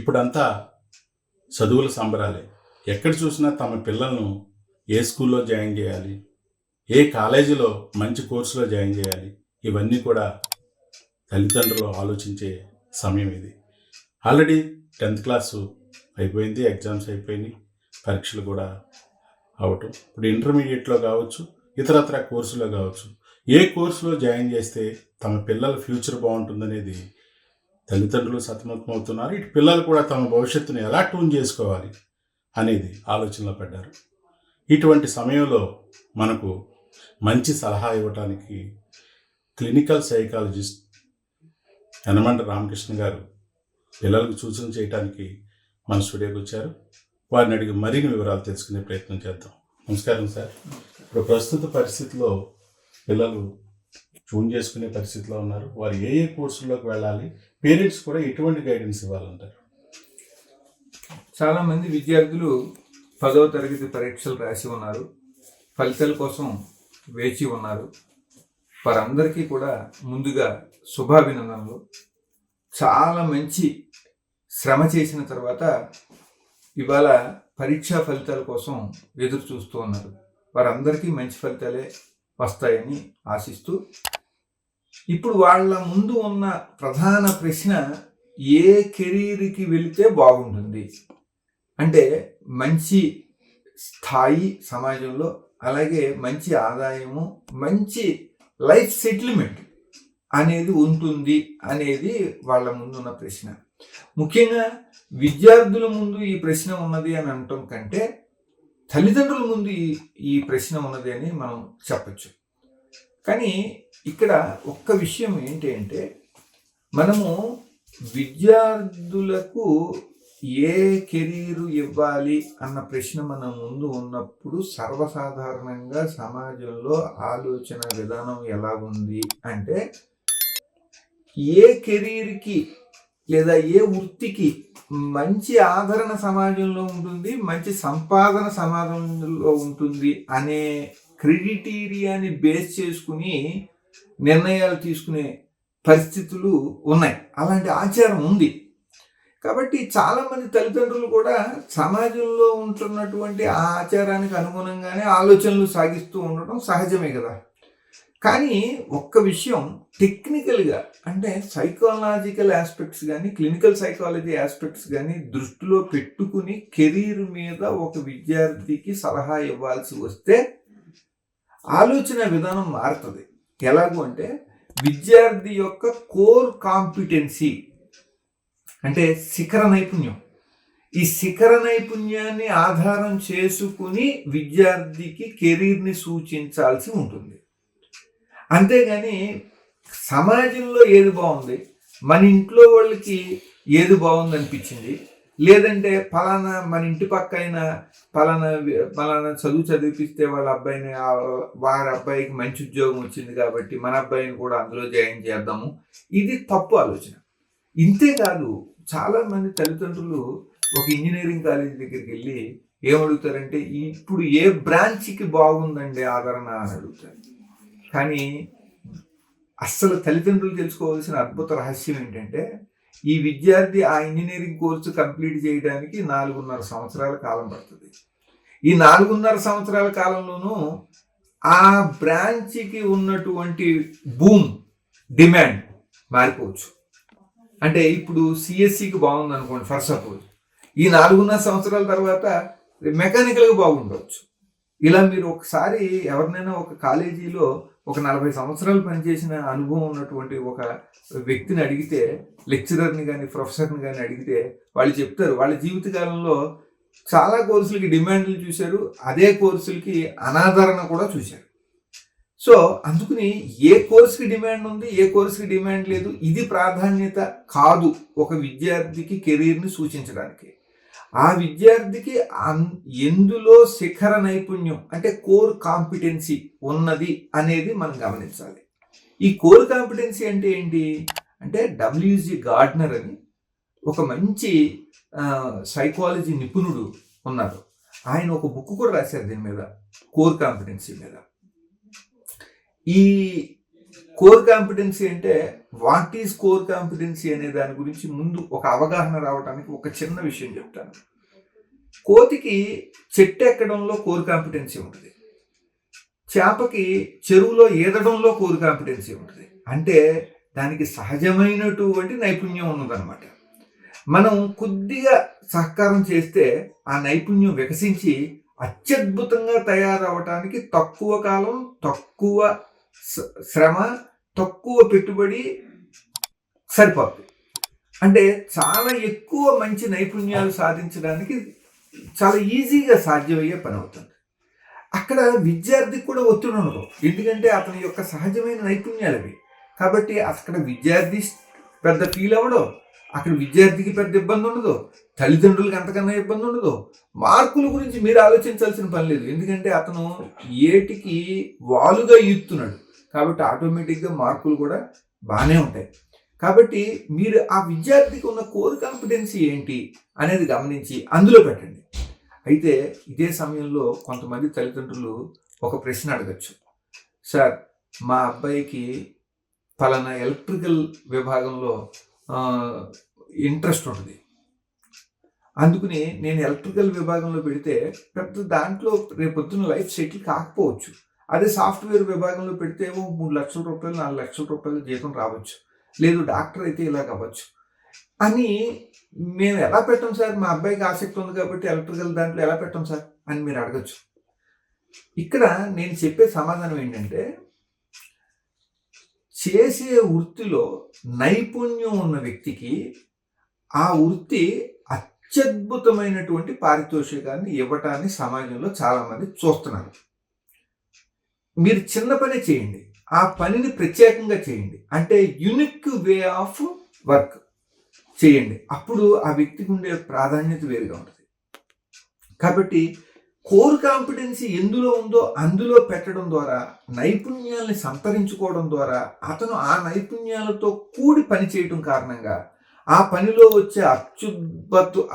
ఇప్పుడంతా చదువుల సంబరాలే. ఎక్కడ చూసినా తమ పిల్లలను ఏ స్కూల్లో జాయిన్ చేయాలి, ఏ కాలేజీలో మంచి కోర్సులో జాయిన్ చేయాలి, ఇవన్నీ కూడా తల్లిదండ్రులు ఆలోచించే సమయం ఇది. ఆల్రెడీ 10th క్లాసు అయిపోయింది, ఎగ్జామ్స్ అయిపోయినాయి, పరీక్షలు కూడా అవటం. ఇప్పుడు ఇంటర్మీడియట్లో కావచ్చు, ఇతరత్ర కోర్సులో కావచ్చు, ఏ కోర్సులో జాయిన్ చేస్తే తమ పిల్లల ఫ్యూచర్ బాగుంటుందనేది తల్లిదండ్రులు సతమతమవుతున్నారు. ఇటు పిల్లలు కూడా తమ భవిష్యత్తును ఎలా ట్యూన్ చేసుకోవాలి అనేది ఆలోచనలో పడ్డారు. ఇటువంటి సమయంలో మనకు మంచి సలహా ఇవ్వటానికి క్లినికల్ సైకాలజిస్ట్ యనమండ రామకృష్ణ గారు పిల్లలకు సూచన చేయడానికి మన స్టూడియోకి వచ్చారు. వారిని అడిగి మరిన్ని వివరాలు తెలుసుకునే ప్రయత్నం చేద్దాం. నమస్కారం సార్. ఇప్పుడు ప్రస్తుత పరిస్థితిలో పిల్లలు ట్యూన్ చేసుకునే పరిస్థితిలో ఉన్నారు. వారు ఏ ఏ కోర్సుల్లోకి వెళ్ళాలి, పేరెంట్స్ కూడా ఎటువంటి గైడెన్స్ ఇవ్వాలంటారు? చాలామంది విద్యార్థులు 10వ తరగతి పరీక్షలు రాసి ఉన్నారు, ఫలితాల కోసం వేచి ఉన్నారు. వారందరికీ కూడా ముందుగా శుభాభినందనలు. చాలా మంచి శ్రమ చేసిన తర్వాత ఇవాళ పరీక్షా ఫలితాల కోసం ఎదురు చూస్తూ ఉన్నారు. వారందరికీ మంచి ఫలితాలే వస్తాయని ఆశిస్తూ, ఇప్పుడు వాళ్ళ ముందు ఉన్న ప్రధాన ప్రశ్న ఏ కెరీర్కి వెళితే బాగుంటుంది అంటే, మంచి స్థాయి సమాజంలో, అలాగే మంచి ఆదాయము, మంచి లైఫ్ సెటిల్మెంట్ అనేది ఉంటుంది అనేది వాళ్ళ ముందున్న ప్రశ్న. ముఖ్యంగా విద్యార్థుల ముందు ఈ ప్రశ్న ఉన్నది అని అనటం కంటే తల్లిదండ్రుల ముందు ఈ ప్రశ్న ఉన్నది అని మనం చెప్పచ్చు. కానీ ఇక్కడ ఒక్క విషయం ఏంటి అంటే, మనము విద్యార్థులకు ఏ కెరీరు ఇవ్వాలి అన్న ప్రశ్న మన ముందు ఉన్నప్పుడు సర్వసాధారణంగా సమాజంలో ఆలోచన విధానం ఎలా ఉంది అంటే, ఏ కెరీర్కి లేదా ఏ వృత్తికి మంచి ఆదరణ సమాజంలో ఉంటుంది, మంచి సంపాదన సమాజంలో ఉంటుంది అనే క్రెడిటీరియాని బేస్ చేసుకుని నిర్ణయాలు తీసుకునే పరిస్థితులు ఉన్నాయి. అలాంటి ఆచారం ఉంది. కాబట్టి చాలామంది తల్లిదండ్రులు కూడా సమాజంలో ఉంటున్నటువంటి ఆ ఆచారానికి అనుగుణంగానే ఆలోచనలు సాగిస్తూ ఉండటం సహజమే కదా. కానీ ఒక్క విషయం టెక్నికల్గా అంటే సైకాలజికల్ ఆస్పెక్ట్స్ కానీ, క్లినికల్ సైకాలజీ ఆస్పెక్ట్స్ కానీ దృష్టిలో పెట్టుకుని కెరీర్ మీద ఒక విద్యార్థికి సలహా ఇవ్వాల్సి వస్తే ఆలోచన విధానం మారుతుంది. ఎలాగూ అంటే, విద్యార్థి యొక్క కోర్ కాంపిటెన్సీ అంటే శిఖర నైపుణ్యం, ఈ శిఖర నైపుణ్యాన్ని ఆధారం చేసుకుని విద్యార్థికి కెరీర్ని సూచించాల్సి ఉంటుంది. అంతేగాని సమాజంలో ఏది బాగుంది, మన ఇంట్లో వాళ్ళకి ఏది బాగుంది అనిపించింది, లేదంటే ఫలానా మన ఇంటి పక్క అయినా ఫలానా చదువు చదివిపిస్తే వాళ్ళ అబ్బాయిని, వారి అబ్బాయికి మంచి ఉద్యోగం వచ్చింది కాబట్టి మన అబ్బాయిని కూడా అందులో జాయిన్ చేద్దాము, ఇది తప్పు ఆలోచన. ఇంతేకాదు, చాలామంది తల్లిదండ్రులు ఒక ఇంజనీరింగ్ కాలేజీ దగ్గరికి వెళ్ళి ఏమడుగుతారంటే, ఇప్పుడు ఏ బ్రాంచ్కి బాగుందండి ఆదరణ అని అడుగుతారు. కానీ అస్సలు తల్లిదండ్రులు తెలుసుకోవాల్సిన అద్భుత రహస్యం ఏంటంటే, ఈ విద్యార్థి ఆ ఇంజనీరింగ్ కోర్సు కంప్లీట్ చేయడానికి 4.5 సంవత్సరాల కాలం పడుతుంది. ఈ 4.5 సంవత్సరాల కాలంలోనూ ఆ బ్రాంచ్కి ఉన్నటువంటి బూమ్ డిమాండ్ మారిపోవచ్చు. అంటే ఇప్పుడు సిఎస్సికి బాగుంది అనుకోండి ఫర్ సపోజ్, ఈ 4.5 సంవత్సరాల తర్వాత మెకానికల్గా బాగుండవచ్చు. ఇలా మీరు ఒకసారి ఎవరినైనా ఒక కాలేజీలో ఒక 40 సంవత్సరాలు పనిచేసిన అనుభవం ఉన్నటువంటి ఒక వ్యక్తిని అడిగితే, లెక్చరర్ని కానీ ప్రొఫెసర్ని కానీ అడిగితే వాళ్ళు చెప్తారు, వాళ్ళ జీవితకాలంలో చాలా కోర్సులకి డిమాండ్లు చూశారు, అదే కోర్సులకి అనాదరణ కూడా చూశారు. సో అందుకని ఏ కోర్సుకి డిమాండ్ ఉంది, ఏ కోర్సుకి డిమాండ్ లేదు, ఇది ప్రాధాన్యత కాదు ఒక విద్యార్థికి కెరీర్ని సూచించడానికి. ఆ విద్యార్థికి ఎందులో శిఖర నైపుణ్యం అంటే కోర్ కాంపిటెన్సీ ఉన్నది అనేది మనం గమనించాలి. ఈ కోర్ కాంపిటెన్సీ అంటే ఏంటి అంటే, డబ్ల్యూజీ గార్డ్నర్ అని ఒక మంచి సైకాలజీ నిపుణుడు ఉన్నారు. ఆయన ఒక బుక్ కూడా రాశారు దీని మీద, కోర్ కాంపిటెన్సీ మీద. ఈ కోర్ కాంపిటెన్సీ అంటే వాట్ ఈజ్ కోర్ కాంపిటెన్సీ అనే దాని గురించి ముందు ఒక అవగాహన రావడానికి ఒక చిన్న విషయం చెప్తాను. కోతికి చెట్టు ఎక్కడంలో కోర్ కాంపిటెన్సీ ఉంటుంది, చేపకి చెరువులో ఈదడంలో కోర్ కాంపిటెన్సీ ఉంటుంది. అంటే దానికి సహజమైనటువంటి నైపుణ్యం ఉన్నదన్నమాట. మనం కొద్దిగా సహకారం చేస్తే ఆ నైపుణ్యం వికసించి అత్యద్భుతంగా తయారవటానికి తక్కువ కాలం, తక్కువ శ్రమ, తక్కువ పెట్టుబడి సరిపోతుంది. అంటే చాలా ఎక్కువ మంచి నైపుణ్యాలు సాధించడానికి చాలా ఈజీగా సాధ్యమయ్యే పని అవుతుంది. అక్కడ విద్యార్థికి కూడా ఒత్తిడి ఉండదు, ఎందుకంటే అతని యొక్క సహజమైన నైపుణ్యాలు అవి. కాబట్టి అక్కడ విద్యార్థి పెద్ద ఫీల్ అవ్వడం, అక్కడ విద్యార్థికి పెద్ద ఇబ్బంది ఉండదు, తల్లిదండ్రులకు అంతకన్నా ఇబ్బంది ఉండదు. మార్కుల గురించి మీరు ఆలోచించాల్సిన పని లేదు, ఎందుకంటే అతను ఏటికి వాలుగా ఈస్తున్నాడు. కాబట్టి ఆటోమేటిక్గా మార్కులు కూడా బాగానే ఉంటాయి. కాబట్టి మీరు ఆ విద్యార్థికి ఉన్న కోర్ కాంపిటెన్సీ ఏంటి అనేది గమనించి అందులో పెట్టండి. అయితే ఇదే సమయంలో కొంతమంది తల్లిదండ్రులు ఒక ప్రశ్న అడగచ్చు, సార్ మా అబ్బాయికి పలానా ఎలక్ట్రికల్ విభాగంలో ఇంట్రెస్ట్ ఉంటుంది, అందుకని నేను ఎలక్ట్రికల్ విభాగంలో పెడితే పెద్ద దాంట్లో రేపొద్దున లైఫ్ సెటిల్ కాకపోవచ్చు. అదే సాఫ్ట్వేర్ విభాగంలో పెడితే 3 లక్షల రూపాయలు 4 లక్షల రూపాయలు జీతం రావచ్చు, లేదు డాక్టర్ అయితే ఇలాగ అవ్వచ్చు అని. మేము ఎలా పెట్టాం సార్, మా అబ్బాయికి ఆసక్తి ఉంది కాబట్టి ఎలక్ట్రికల్ దాంట్లో ఎలా పెట్టాం సార్ అని మీరు అడగచ్చు. ఇక్కడ నేను చెప్పే సమాధానం ఏంటంటే, చేసే వృత్తిలో నైపుణ్యం ఉన్న వ్యక్తికి ఆ వృత్తి అత్యద్భుతమైనటువంటి పారితోషికాన్ని ఇవ్వటాన్ని సమాజంలో చాలామంది చూస్తున్నారు. మీరు చిన్న పని చేయండి, ఆ పనిని ప్రత్యేకంగా చేయండి, అంటే యూనిక్ వే ఆఫ్ వర్క్ చేయండి, అప్పుడు ఆ వ్యక్తికి ఉండే ప్రాధాన్యత వేరుగా ఉంటుంది. కాబట్టి కోర్ కాంపిటెన్సీ ఎందులో ఉందో అందులో పెట్టడం ద్వారా, నైపుణ్యాలని సంతరించుకోవడం ద్వారా అతను ఆ నైపుణ్యాలతో కూడి పని చేయటం కారణంగా ఆ పనిలో వచ్చే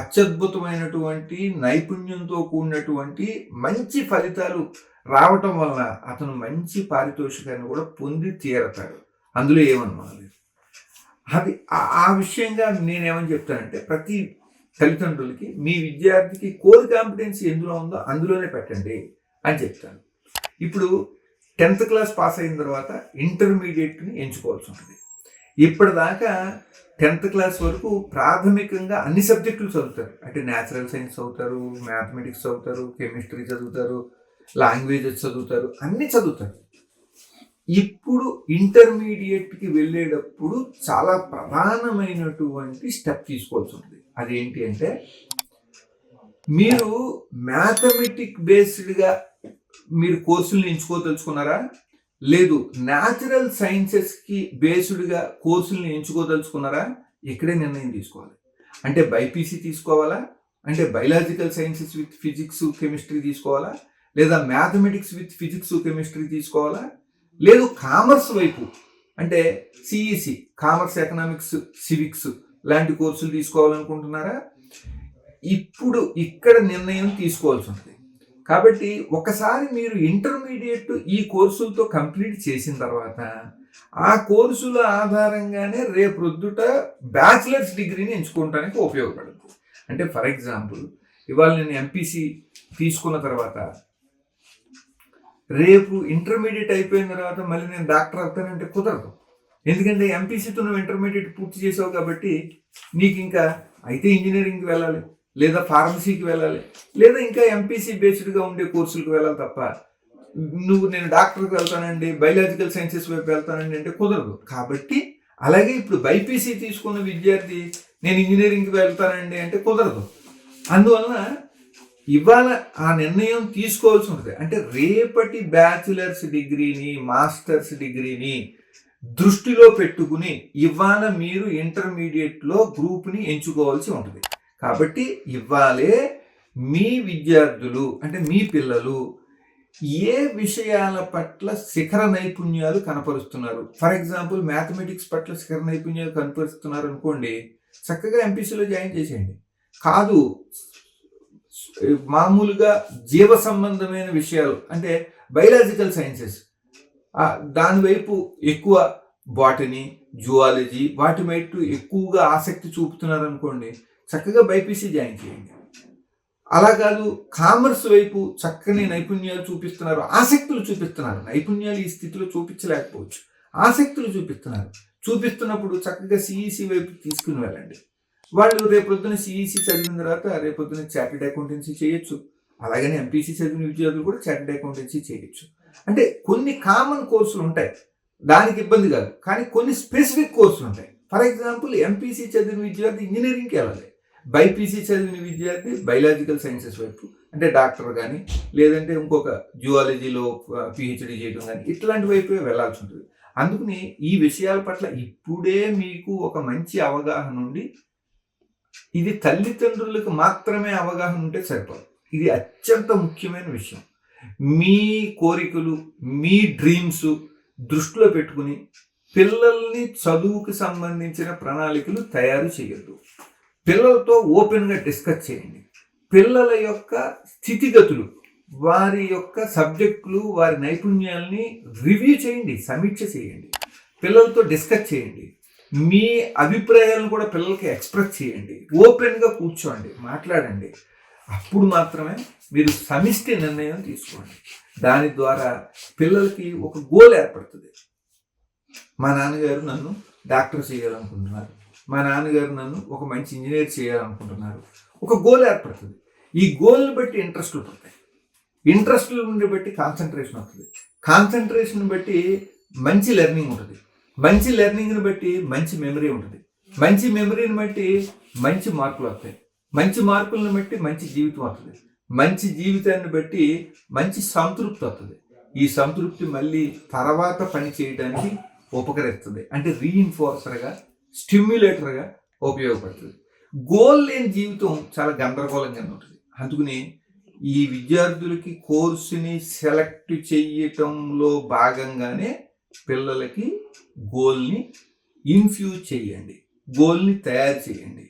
అత్యద్భుతమైనటువంటి నైపుణ్యంతో కూడినటువంటి మంచి ఫలితాలు రావటం వలన అతను మంచి పారితోషికాన్ని కూడా పొంది తీరతాడు. అందులో ఏమనుమానం లేదు. అది ఆ విషయంగా నేనేమని చెప్తానంటే, ప్రతి తల్లిదండ్రులకి మీ విద్యార్థికి కోర్ కాంపిటెన్సీ ఎందులో ఉందో అందులోనే పెట్టండి అని చెప్తాను. ఇప్పుడు 10th క్లాస్ పాస్ అయిన తర్వాత ఇంటర్మీడియట్ని ఎంచుకోవాల్సి ఉంటుంది. ఇప్పటిదాకా 10th క్లాస్ వరకు ప్రాథమికంగా అన్ని సబ్జెక్టులు చదువుతారు, అంటే న్యాచురల్ సైన్స్ చదువుతారు, మ్యాథమెటిక్స్ చదువుతారు, కెమిస్ట్రీ చదువుతారు, లాంగ్వేజెస్ చదువుతారు, అన్నీ చదువుతారు. ఇప్పుడు ఇంటర్మీడియట్కి వెళ్ళేటప్పుడు చాలా ప్రధానమైనటువంటి స్టెప్ తీసుకోవాల్సి ఉంటుంది. అదేంటి అంటే, మీరు మ్యాథమెటిక్ బేస్డ్గా మీరు కోర్సులను ఎంచుకోదలుచుకున్నారా, లేదు న్యాచురల్ సైన్సెస్కి బేస్డ్గా కోర్సులను ఎంచుకోదలుచుకున్నారా, ఇక్కడే నిర్ణయం తీసుకోవాలి. అంటే బైపీసీ తీసుకోవాలా, అంటే biological sciences with physics chemistry తీసుకోవాలా, లేదా మ్యాథమెటిక్స్ విత్ ఫిజిక్స్ కెమిస్ట్రీ తీసుకోవాలా, లేదు కామర్స్ వైపు అంటే సిఈసి కామర్స్ ఎకనామిక్స్ సివిక్స్ లాంటి కోర్సులు తీసుకోవాలనుకుంటున్నారా, ఇప్పుడు ఇక్కడ నిర్ణయం తీసుకోవాల్సి ఉంటుంది. కాబట్టి ఒకసారి మీరు ఇంటర్మీడియట్ ఈ కోర్సులతో కంప్లీట్ చేసిన తర్వాత ఆ కోర్సుల ఆధారంగానే రేపొద్దుట బ్యాచిలర్స్ డిగ్రీని ఎంచుకోవడానికి ఉపయోగపడుతుంది. అంటే ఫర్ ఎగ్జాంపుల్, ఇవాళ నేను ఎంపీసీ తీసుకున్న తర్వాత రేపు ఇంటర్మీడియట్ అయిపోయిన తర్వాత మళ్ళీ నేను డాక్టర్ అవుతానంటే కుదరదు, ఎందుకంటే ఎంపీసీతో నువ్వు ఇంటర్మీడియట్ పూర్తి చేసావు కాబట్టి నీకు ఇంకా అయితే ఇంజనీరింగ్కి వెళ్ళాలి, లేదా ఫార్మసీకి వెళ్ళాలి, లేదా ఇంకా ఎంపీసీ బేస్డ్గా ఉండే కోర్సులకు వెళ్ళాలి తప్ప నేను డాక్టర్కి వెళ్తానండి, బయలాజికల్ సైన్సెస్ వైపు వెళ్తానండి అంటే కుదరదు. కాబట్టి అలాగే ఇప్పుడు బైపీసీ తీసుకున్న విద్యార్థి నేను ఇంజనీరింగ్కి వెళ్తానండి అంటే కుదరదు. అందువలన ఇవాళ ఆ నిర్ణయం తీసుకోవాల్సి ఉంటుంది. అంటే రేపటి బ్యాచిలర్స్ డిగ్రీని, మాస్టర్స్ డిగ్రీని దృష్టిలో పెట్టుకుని ఇవాళ మీరు ఇంటర్మీడియట్లో గ్రూప్ని ఎంచుకోవాల్సి ఉంటుంది. కాబట్టి ఇవాళే మీ విద్యార్థులు అంటే మీ పిల్లలు ఏ విషయాల పట్ల శిఖర నైపుణ్యాలు కనపరుస్తున్నారు. ఫర్ ఎగ్జాంపుల్ మ్యాథమెటిక్స్ పట్ల శిఖర నైపుణ్యాలు కనపరుస్తున్నారు అనుకోండి, చక్కగా ఎంపీసీలో జాయిన్ చేసేయండి. కాదు, మామూలుగా జీవ సంబంధమైన విషయాలు అంటే బయలాజికల్ సైన్సెస్ దాని వైపు ఎక్కువ బాటనీ, జువాలజీ వాటి వైపు ఎక్కువగా ఆసక్తి చూపుతున్నారు అనుకోండి, చక్కగా బైపీసీ జాయిన్ చేయండి. అలా కాదు, కామర్స్ వైపు చక్కని నైపుణ్యాలు చూపిస్తున్నారు, ఆసక్తులు చూపిస్తున్నారు. నైపుణ్యాలు ఈ స్థితిలో చూపించలేకపోవచ్చు, ఆసక్తులు చూపిస్తున్నప్పుడు చక్కగా సిఈసి వైపు తీసుకుని వెళ్ళండి. వాళ్ళు రేపొద్దున సిఈసి చదివిన తర్వాత రేపొద్దున చార్టెడ్ అకౌంటెన్సీ చేయొచ్చు. అలాగనే ఎంపీసీ చదివిన విద్యార్థులు కూడా చార్టెడ్ అకౌంటెన్సీ చేయొచ్చు. అంటే కొన్ని కామన్ కోర్సులు ఉంటాయి, దానికి ఇబ్బంది కాదు. కానీ కొన్ని స్పెసిఫిక్ కోర్సులు ఉంటాయి. ఫర్ ఎగ్జాంపుల్, ఎంపీసీ చదివిన విద్యార్థి ఇంజనీరింగ్కి వెళ్ళాలి, బైపీసీ చదివిన విద్యార్థి బయలాజికల్ సైన్సెస్ వైపు, అంటే డాక్టర్ కానీ లేదంటే ఇంకొక జువాలజీలో పిహెచ్డీ చేయడం కానీ ఇట్లాంటి వైపే వెళ్ళాల్సి ఉంటుంది. అందుకని ఈ విషయాల పట్ల ఇప్పుడే మీకు ఒక మంచి అవగాహన ఉండి, ఇది తల్లిదండ్రులకు మాత్రమే అవగాహన ఉంటే సరిపోదు. ఇది అత్యంత ముఖ్యమైన విషయం. మీ కోరికలు, మీ డ్రీమ్స్ దృష్టిలో పెట్టుకుని పిల్లల్ని చదువుకు సంబంధించిన ప్రణాళికలు తయారు చేయొద్దు. పిల్లలతో ఓపెన్గా డిస్కస్ చేయండి. పిల్లల యొక్క స్థితిగతులు, వారి యొక్క సబ్జెక్టులు, వారి నైపుణ్యాలని రివ్యూ చేయండి, సమీక్ష చేయండి, పిల్లలతో డిస్కస్ చేయండి. మీ అభిప్రాయాలను కూడా పిల్లలకి ఎక్స్ప్రెస్ చేయండి. ఓపెన్గా కూర్చోండి, మాట్లాడండి. అప్పుడు మాత్రమే మీరు సమిష్టి నిర్ణయం తీసుకోండి. దాని ద్వారా పిల్లలకి ఒక గోల్ ఏర్పడుతుంది. మా నాన్నగారు నన్ను డాక్టర్ చేయాలనుకుంటున్నారు, మా నాన్నగారు నన్ను ఒక మంచి ఇంజనీర్ చేయాలనుకుంటున్నారు. ఒక గోల్ ఏర్పడుతుంది. ఈ గోల్ని బట్టి ఇంట్రెస్ట్లు పడతాయి, ఇంట్రెస్ట్లను బట్టి కాన్సన్ట్రేషన్ అవుతుంది, కాన్సన్ట్రేషన్ బట్టి మంచి లెర్నింగ్ ఉంటుంది, మంచి లెర్నింగ్ని బట్టి మంచి మెమరీ ఉంటుంది, మంచి మెమరీని బట్టి మంచి మార్కులు వస్తాయి, మంచి మార్కులను బట్టి మంచి జీవితం వస్తుంది, మంచి జీవితాన్ని బట్టి మంచి సంతృప్తి వస్తుంది. ఈ సంతృప్తి మళ్ళీ తర్వాత పని చేయడానికి ఉపకరిస్తుంది, అంటే రీఇన్ఫోర్సర్గా, స్టిమ్యులేటర్గా ఉపయోగపడుతుంది. గోల్ లేని జీవితం చాలా గందరగోళంగా ఉంటుంది. అందుకని ఈ విద్యార్థులకి కోర్సుని సెలెక్ట్ చేయటంలో భాగంగానే పిల్లలకి గోల్ని ఇన్ఫ్యూజ్ చేయండి, గోల్ని తయారు చేయండి.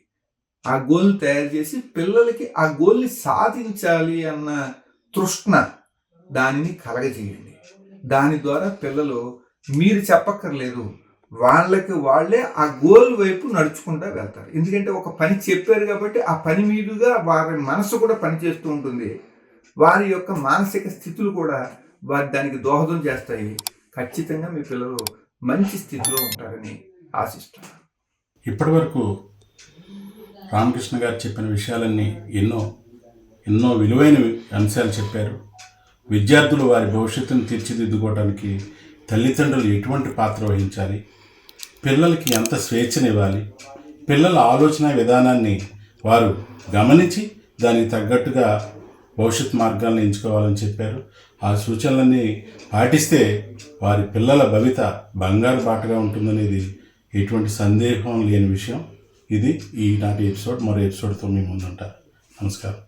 ఆ గోల్ని తయారు చేసి పిల్లలకి ఆ గోల్ని సాధించాలి అన్న తృష్ణ దానిని కలగజేయండి. దాని ద్వారా పిల్లలు మీరు చెప్పక్కర్లేదు, వాళ్ళకి వాళ్ళే ఆ గోల్ వైపు నడుచుకుంటూ వెళ్తారు. ఎందుకంటే ఒక పని చెప్పారు కాబట్టి ఆ పని మీదుగా వారి మనసు కూడా పనిచేస్తూ ఉంటుంది, వారి యొక్క మానసిక స్థితులు కూడా వారి దానికి దోహదం చేస్తాయి. ఖచ్చితంగా మీ పిల్లలు మంచి స్థితిలో ఉంటారని ఆశిస్తున్నాను. ఇప్పటివరకు రామకృష్ణ గారు చెప్పిన విషయాలన్నీ ఎన్నో విలువైన అంశాలు చెప్పారు. విద్యార్థులు వారి భవిష్యత్తును తీర్చిదిద్దుకోవడానికి తల్లిదండ్రులు ఎటువంటి పాత్ర వహించాలి, పిల్లలకి ఎంత స్వేచ్ఛనివ్వాలి, పిల్లల ఆలోచన విధానాన్ని వారు గమనించి దానికి తగ్గట్టుగా భవిష్యత్ మార్గాలను ఎంచుకోవాలని చెప్పారు. ఆ సూచనలన్నీ పాటిస్తే వారి పిల్లల భవిత బంగారు బాటగా ఉంటుందనేది ఎటువంటి సందేహం లేని విషయం. ఇది ఈనాటి ఎపిసోడ్. మరో ఎపిసోడ్తో మీ ముందుంటారు. నమస్కారం.